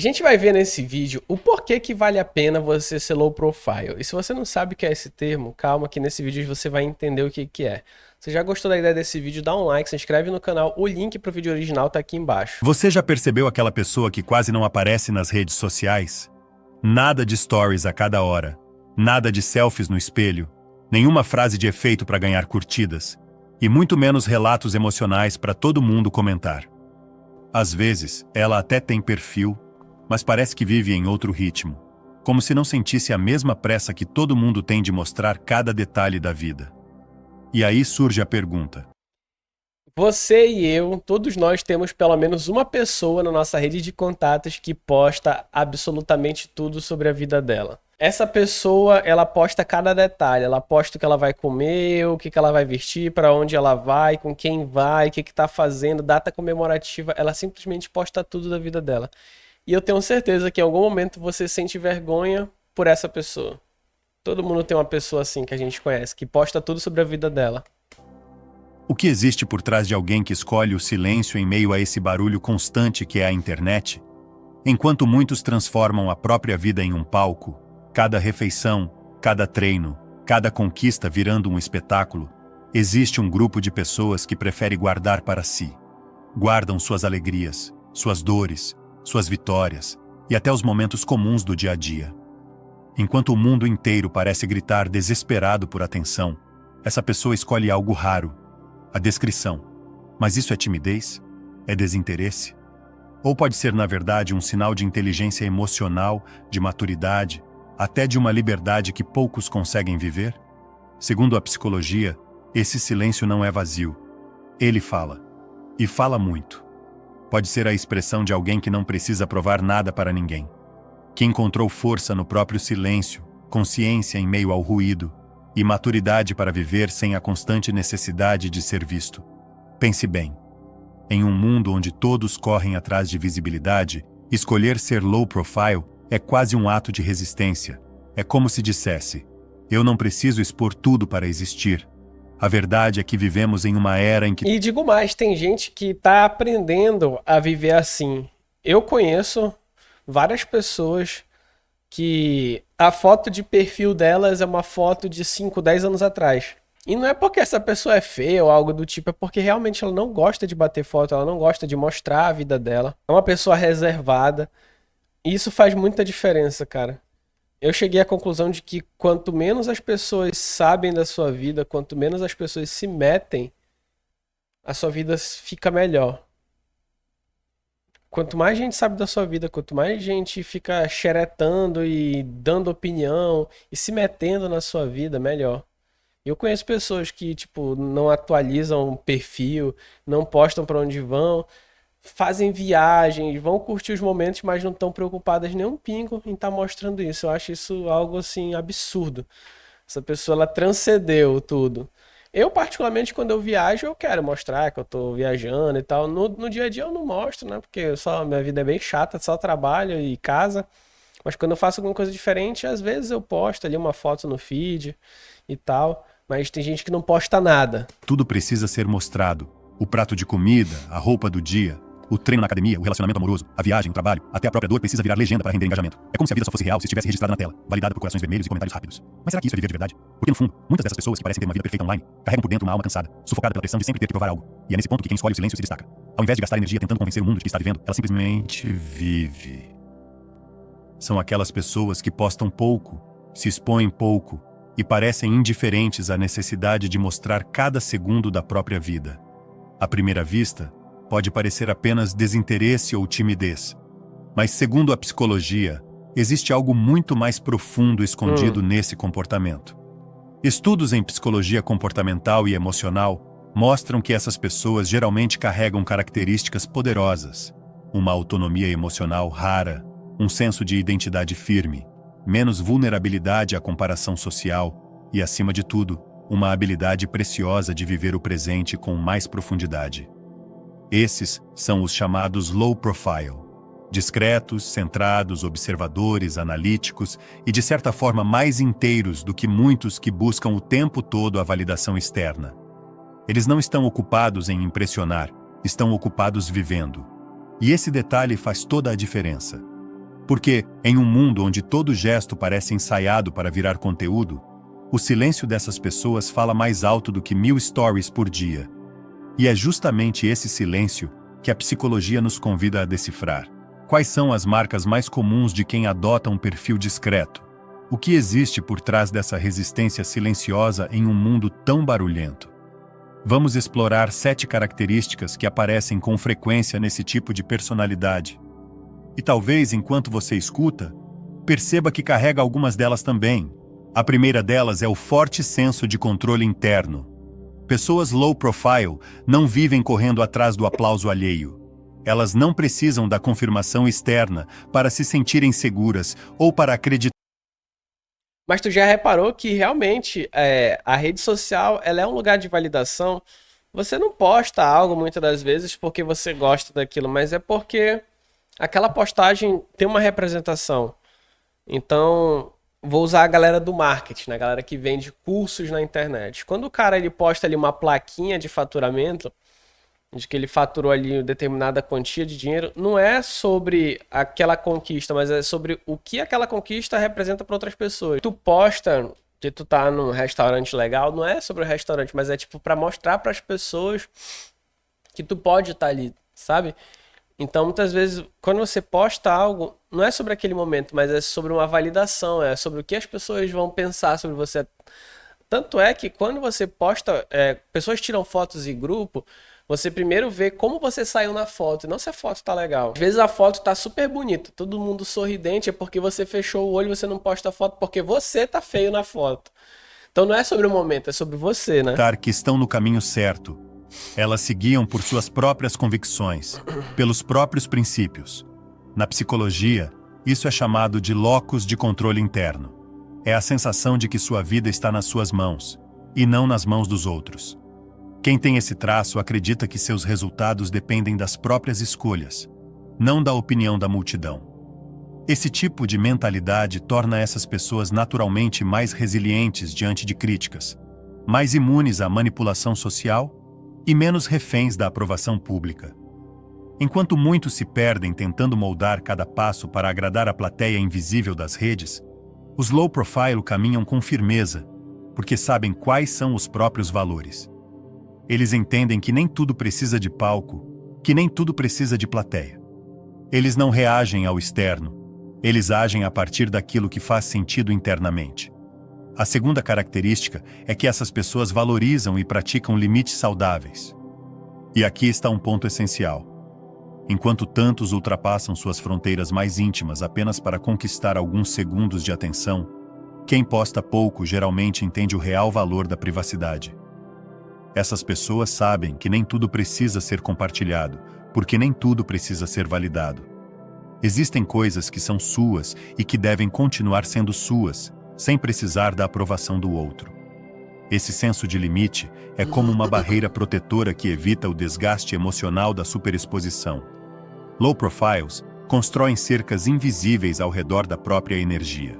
A gente vai ver nesse vídeo o porquê que vale a pena você ser low profile. E se você não sabe o que é esse termo, calma que nesse vídeo você vai entender o que que é. Se já gostou da ideia desse vídeo, dá um like, se inscreve no canal, o link para o vídeo original tá aqui embaixo. Você já percebeu aquela pessoa que quase não aparece nas redes sociais? Nada de stories a cada hora, nada de selfies no espelho, nenhuma frase de efeito para ganhar curtidas, e muito menos relatos emocionais para todo mundo comentar. Às vezes, ela até tem perfil, mas parece que vive em outro ritmo, como se não sentisse a mesma pressa que todo mundo tem de mostrar cada detalhe da vida. E aí surge a pergunta: Você e eu, todos nós temos pelo menos uma pessoa na nossa rede de contatos que posta absolutamente tudo sobre a vida dela. Essa pessoa, ela posta cada detalhe, ela posta o que ela vai comer, o que que ela vai vestir, para onde ela vai, com quem vai, o que que tá fazendo, data comemorativa, ela simplesmente posta tudo da vida dela. E eu tenho certeza que em algum momento você sente vergonha por essa pessoa. Todo mundo tem uma pessoa assim que a gente conhece, que posta tudo sobre a vida dela. o que existe por trás de alguém que escolhe o silêncio em meio a esse barulho constante que é a internet? Enquanto muitos transformam a própria vida em um palco, cada refeição, cada treino, cada conquista virando um espetáculo, existe um grupo de pessoas que prefere guardar para si. Guardam suas alegrias, suas dores, suas vitórias e até os momentos comuns do dia a dia. Enquanto o mundo inteiro parece gritar desesperado por atenção, essa pessoa escolhe algo raro: a descrição. Mas isso é timidez? É desinteresse? Ou pode ser, na verdade, um sinal de inteligência emocional, de maturidade, até de uma liberdade que poucos conseguem viver? Segundo a psicologia, esse silêncio não é vazio. Ele fala. E fala muito. Pode ser a expressão de alguém que não precisa provar nada para ninguém, que encontrou força no próprio silêncio, consciência em meio ao ruído, e maturidade para viver sem a constante necessidade de ser visto. Pense bem. Em um mundo onde todos correm atrás de visibilidade, escolher ser low profile é quase um ato de resistência. É como se dissesse: eu não preciso expor tudo para existir. A verdade é que vivemos em uma era em que... E digo mais, tem gente que tá aprendendo a viver assim. Eu conheço várias pessoas que a foto de perfil delas é uma foto de 5, 10 anos atrás. E não é porque essa pessoa é feia ou algo do tipo, é porque realmente ela não gosta de bater foto, ela não gosta de mostrar a vida dela. É uma pessoa reservada. E isso faz muita diferença, cara. Eu cheguei à conclusão de que quanto menos as pessoas sabem da sua vida, quanto menos as pessoas se metem, a sua vida fica melhor. Quanto mais gente sabe da sua vida, quanto mais gente fica xeretando e dando opinião e se metendo na sua vida, melhor. Eu conheço pessoas que, tipo, não atualizam perfil, não postam pra onde vão, fazem viagens, vão curtir os momentos, mas não estão preocupadas nem um pingo em estar mostrando isso. Eu acho isso algo, assim, absurdo. Essa pessoa, ela transcendeu tudo. Eu, particularmente, quando eu viajo, eu quero mostrar que eu tô viajando e tal. No dia a dia eu não mostro, né? Porque minha vida é bem chata, só trabalho e casa. Mas quando eu faço alguma coisa diferente, às vezes eu posto ali uma foto no feed e tal. Mas tem gente que não posta nada. tudo precisa ser mostrado. O prato de comida, a roupa do dia, o treino na academia, o relacionamento amoroso, a viagem, o trabalho, até a própria dor precisa virar legenda para render engajamento. É como se a vida só fosse real se estivesse registrada na tela, validada por corações vermelhos e comentários rápidos. Mas será que isso é viver de verdade? Porque no fundo, muitas dessas pessoas que parecem ter uma vida perfeita online, carregam por dentro uma alma cansada, sufocada pela pressão de sempre ter que provar algo. E é nesse ponto que quem escolhe o silêncio se destaca. Ao invés de gastar energia tentando convencer o mundo de que está vivendo, ela simplesmente vive. São aquelas pessoas que postam pouco, se expõem pouco e parecem indiferentes à necessidade de mostrar cada segundo da própria vida. À primeira vista, pode parecer apenas desinteresse ou timidez, mas segundo a psicologia, existe algo muito mais profundo escondido nesse comportamento. Estudos em psicologia comportamental e emocional mostram que essas pessoas geralmente carregam características poderosas, uma autonomia emocional rara, um senso de identidade firme, menos vulnerabilidade à comparação social e, acima de tudo, uma habilidade preciosa de viver o presente com mais profundidade. Esses são os chamados low profile, discretos, centrados, observadores, analíticos e, de certa forma, mais inteiros do que muitos que buscam o tempo todo a validação externa. Eles não estão ocupados em impressionar, estão ocupados vivendo. E esse detalhe faz toda a diferença. Porque, em um mundo onde todo gesto parece ensaiado para virar conteúdo, o silêncio dessas pessoas fala mais alto do que 1000 stories por dia. E é justamente esse silêncio que a psicologia nos convida a decifrar. Quais são as marcas mais comuns de quem adota um perfil discreto? O que existe por trás dessa resistência silenciosa em um mundo tão barulhento? Vamos explorar 7 características que aparecem com frequência nesse tipo de personalidade. E talvez, enquanto você escuta, perceba que carrega algumas delas também. A primeira delas é o forte senso de controle interno. Pessoas low profile não vivem correndo atrás do aplauso alheio. Elas não precisam da confirmação externa para se sentirem seguras ou para acreditar. Mas tu já reparou que realmente a rede social ela é um lugar de validação? Você não posta algo muitas das vezes porque você gosta daquilo, mas é porque aquela postagem tem uma representação. Então, vou usar a galera do marketing, né? A galera que vende cursos na internet. Quando o cara ele posta ali uma plaquinha de faturamento, de que ele faturou ali determinada quantia de dinheiro, não é sobre aquela conquista, mas é sobre o que aquela conquista representa para outras pessoas. Tu posta que tu tá num restaurante legal, não é sobre o restaurante, mas é tipo para mostrar para as pessoas que tu pode estar ali, sabe? Então, muitas vezes, quando você posta algo, não é sobre aquele momento, mas é sobre uma validação, é sobre o que as pessoas vão pensar sobre você. Tanto é que quando você posta, pessoas tiram fotos em grupo, você primeiro vê como você saiu na foto, e não se a foto tá legal. Às vezes a foto tá super bonita, todo mundo sorridente, é porque você fechou o olho e você não posta a foto porque você tá feio na foto. Então não é sobre o momento, é sobre você, né? Que estão no caminho certo. Elas se guiam por suas próprias convicções, pelos próprios princípios. Na psicologia, isso é chamado de locus de controle interno. É a sensação de que sua vida está nas suas mãos, e não nas mãos dos outros. Quem tem esse traço acredita que seus resultados dependem das próprias escolhas, não da opinião da multidão. Esse tipo de mentalidade torna essas pessoas naturalmente mais resilientes diante de críticas, mais imunes à manipulação social e menos reféns da aprovação pública. Enquanto muitos se perdem tentando moldar cada passo para agradar a plateia invisível das redes, os low profile caminham com firmeza, porque sabem quais são os próprios valores. Eles entendem que nem tudo precisa de palco, que nem tudo precisa de plateia. Eles não reagem ao externo, eles agem a partir daquilo que faz sentido internamente. A segunda característica é que essas pessoas valorizam e praticam limites saudáveis. E aqui está um ponto essencial. Enquanto tantos ultrapassam suas fronteiras mais íntimas apenas para conquistar alguns segundos de atenção, quem posta pouco geralmente entende o real valor da privacidade. Essas pessoas sabem que nem tudo precisa ser compartilhado, porque nem tudo precisa ser validado. Existem coisas que são suas e que devem continuar sendo suas, sem precisar da aprovação do outro. Esse senso de limite é como uma barreira protetora que evita o desgaste emocional da superexposição. Low profiles constroem cercas invisíveis ao redor da própria energia.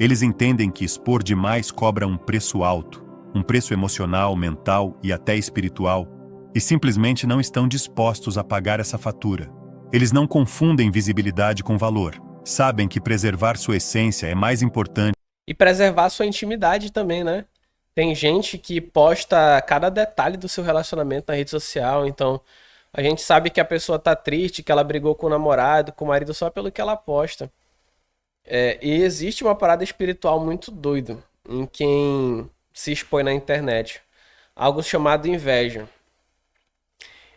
Eles entendem que expor demais cobra um preço alto, um preço emocional, mental e até espiritual, e simplesmente não estão dispostos a pagar essa fatura. Eles não confundem visibilidade com valor. Sabem que preservar sua essência é mais importante. E preservar sua intimidade também, né? Tem gente que posta cada detalhe do seu relacionamento na rede social, então a gente sabe que a pessoa tá triste, que ela brigou com o namorado, com o marido só pelo que ela posta. E existe uma parada espiritual muito doida em quem se expõe na internet. Algo chamado inveja.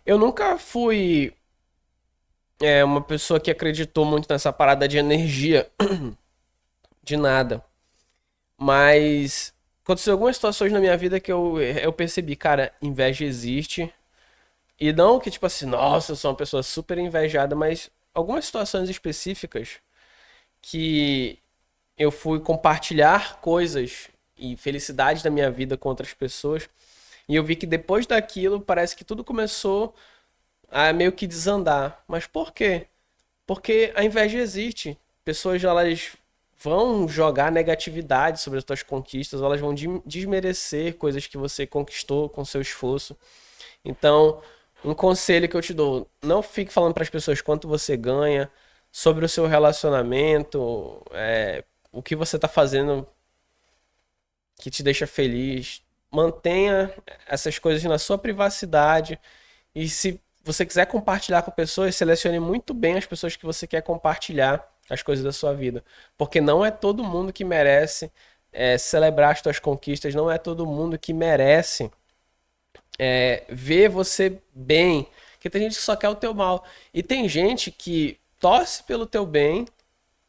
Eu nunca fui uma pessoa que acreditou muito nessa parada de energia, de nada. Mas aconteceu algumas situações na minha vida que eu percebi, cara, inveja existe. E não que, tipo assim, nossa, eu sou uma pessoa super invejada, mas algumas situações específicas que eu fui compartilhar coisas e felicidades da minha vida com outras pessoas. E eu vi que depois daquilo, parece que tudo começou a meio que desandar. Mas por quê? Porque a inveja existe. Pessoas, elas vão jogar negatividade sobre as suas conquistas, elas vão desmerecer coisas que você conquistou com seu esforço. Então, um conselho que eu te dou, não fique falando para as pessoas quanto você ganha, sobre o seu relacionamento, o que você tá fazendo que te deixa feliz. Mantenha essas coisas na sua privacidade. E se você quiser compartilhar com pessoas, selecione muito bem as pessoas que você quer compartilhar as coisas da sua vida. Porque não é todo mundo que merece celebrar as suas conquistas, não é todo mundo que merece ver você bem. Porque tem gente que só quer o teu mal. E tem gente que torce pelo teu bem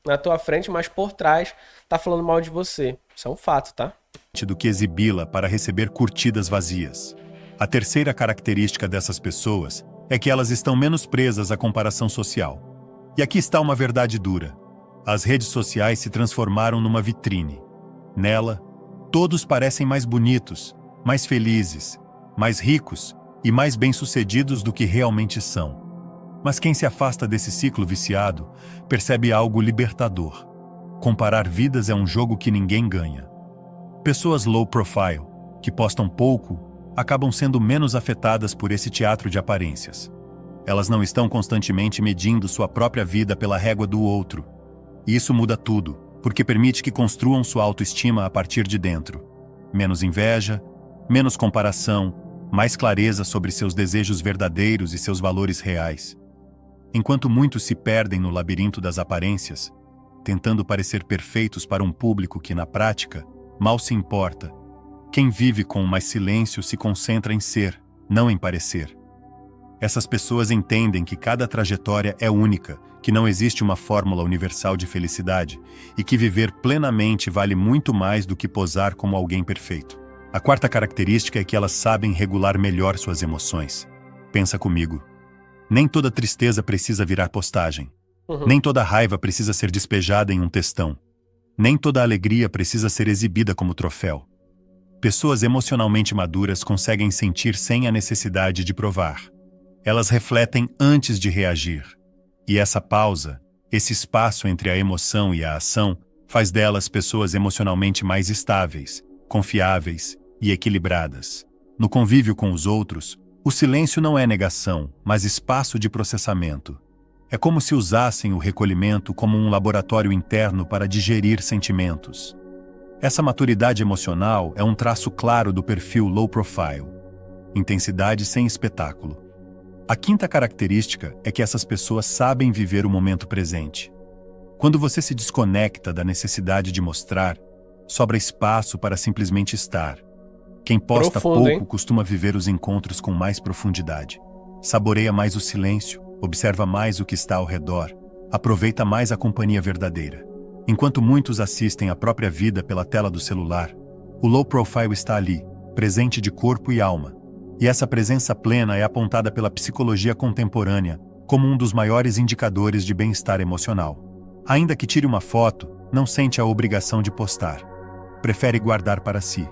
na tua frente, mas por trás tá falando mal de você. Isso é um fato, tá? Do que exibi-la para receber curtidas vazias. A terceira característica dessas pessoas é que elas estão menos presas à comparação social. E aqui está uma verdade dura. As redes sociais se transformaram numa vitrine. Nela, todos parecem mais bonitos, mais felizes, mais ricos e mais bem-sucedidos do que realmente são. Mas quem se afasta desse ciclo viciado percebe algo libertador. Comparar vidas é um jogo que ninguém ganha. Pessoas low profile, que postam pouco, acabam sendo menos afetadas por esse teatro de aparências. Elas não estão constantemente medindo sua própria vida pela régua do outro. E isso muda tudo, porque permite que construam sua autoestima a partir de dentro. Menos inveja, menos comparação, mais clareza sobre seus desejos verdadeiros e seus valores reais. Enquanto muitos se perdem no labirinto das aparências, tentando parecer perfeitos para um público que, na prática, mal se importa. Quem vive com mais silêncio se concentra em ser, não em parecer. Essas pessoas entendem que cada trajetória é única, que não existe uma fórmula universal de felicidade e que viver plenamente vale muito mais do que posar como alguém perfeito. A quarta característica é que elas sabem regular melhor suas emoções. Pensa comigo. Nem toda tristeza precisa virar postagem. Nem toda raiva precisa ser despejada em um textão. Nem toda alegria precisa ser exibida como troféu. Pessoas emocionalmente maduras conseguem sentir sem a necessidade de provar. Elas refletem antes de reagir. E essa pausa, esse espaço entre a emoção e a ação, faz delas pessoas emocionalmente mais estáveis, confiáveis e equilibradas. No convívio com os outros, o silêncio não é negação, mas espaço de processamento. É como se usassem o recolhimento como um laboratório interno para digerir sentimentos. Essa maturidade emocional é um traço claro do perfil low profile. Intensidade sem espetáculo. A quinta característica é que essas pessoas sabem viver o momento presente. Quando você se desconecta da necessidade de mostrar, sobra espaço para simplesmente estar. Quem posta pouco costuma viver os encontros com mais profundidade. Saboreia mais o silêncio, observa mais o que está ao redor, aproveita mais a companhia verdadeira. Enquanto muitos assistem à própria vida pela tela do celular, o low profile está ali, presente de corpo e alma. E essa presença plena é apontada pela psicologia contemporânea como um dos maiores indicadores de bem-estar emocional. Ainda que tire uma foto, não sente a obrigação de postar. Prefere guardar para si.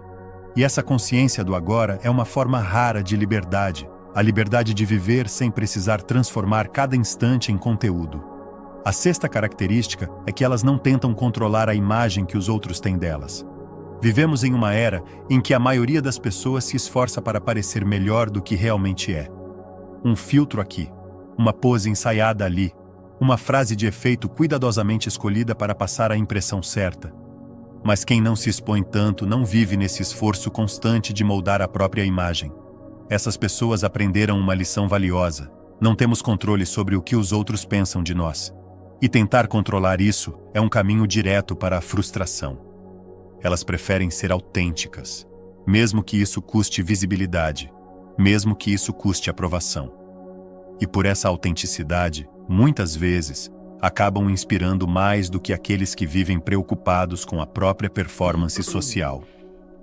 E essa consciência do agora é uma forma rara de liberdade, a liberdade de viver sem precisar transformar cada instante em conteúdo. A sexta característica é que elas não tentam controlar a imagem que os outros têm delas. Vivemos em uma era em que a maioria das pessoas se esforça para parecer melhor do que realmente é. Um filtro aqui, uma pose ensaiada ali, uma frase de efeito cuidadosamente escolhida para passar a impressão certa. Mas quem não se expõe tanto não vive nesse esforço constante de moldar a própria imagem. Essas pessoas aprenderam uma lição valiosa. Não temos controle sobre o que os outros pensam de nós. E tentar controlar isso é um caminho direto para a frustração. Elas preferem ser autênticas, mesmo que isso custe visibilidade, mesmo que isso custe aprovação. E por essa autenticidade, muitas vezes, acabam inspirando mais do que aqueles que vivem preocupados com a própria performance social.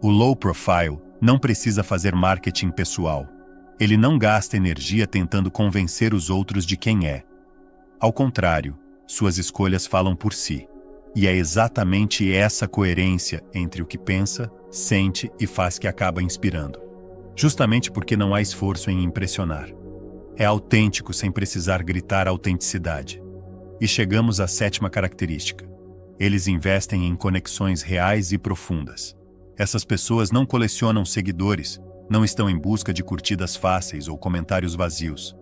O low profile não precisa fazer marketing pessoal. Ele não gasta energia tentando convencer os outros de quem é. Ao contrário, suas escolhas falam por si. E é exatamente essa coerência entre o que pensa, sente e faz que acaba inspirando. Justamente porque não há esforço em impressionar. É autêntico sem precisar gritar autenticidade. E chegamos à sétima característica. Eles investem em conexões reais e profundas. Essas pessoas não colecionam seguidores, não estão em busca de curtidas fáceis ou comentários vazios.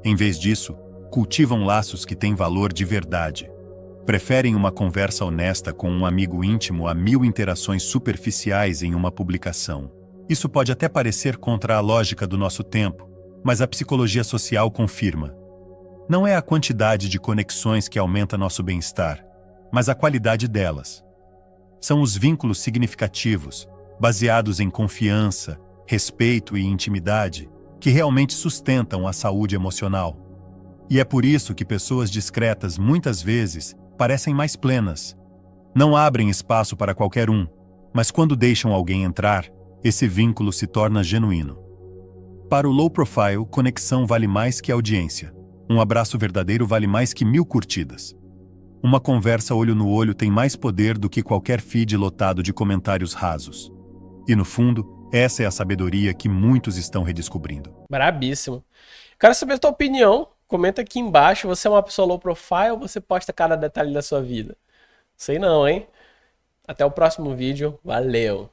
Em vez disso, cultivam laços que têm valor de verdade. Preferem uma conversa honesta com um amigo íntimo a 1000 interações superficiais em uma publicação. Isso pode até parecer contra a lógica do nosso tempo, mas a psicologia social confirma. Não é a quantidade de conexões que aumenta nosso bem-estar, mas a qualidade delas. São os vínculos significativos, baseados em confiança, respeito e intimidade, que realmente sustentam a saúde emocional. E é por isso que pessoas discretas muitas vezes parecem mais plenas. Não abrem espaço para qualquer um, mas quando deixam alguém entrar, esse vínculo se torna genuíno. Para o low profile, conexão vale mais que audiência. Um abraço verdadeiro vale mais que 1000 curtidas. Uma conversa olho no olho tem mais poder do que qualquer feed lotado de comentários rasos. E no fundo, essa é a sabedoria que muitos estão redescobrindo. Brabíssimo. Quero saber a tua opinião. Comenta aqui embaixo. Você é uma pessoa low profile ou você posta cada detalhe da sua vida? Sei não, hein? Até o próximo vídeo. Valeu!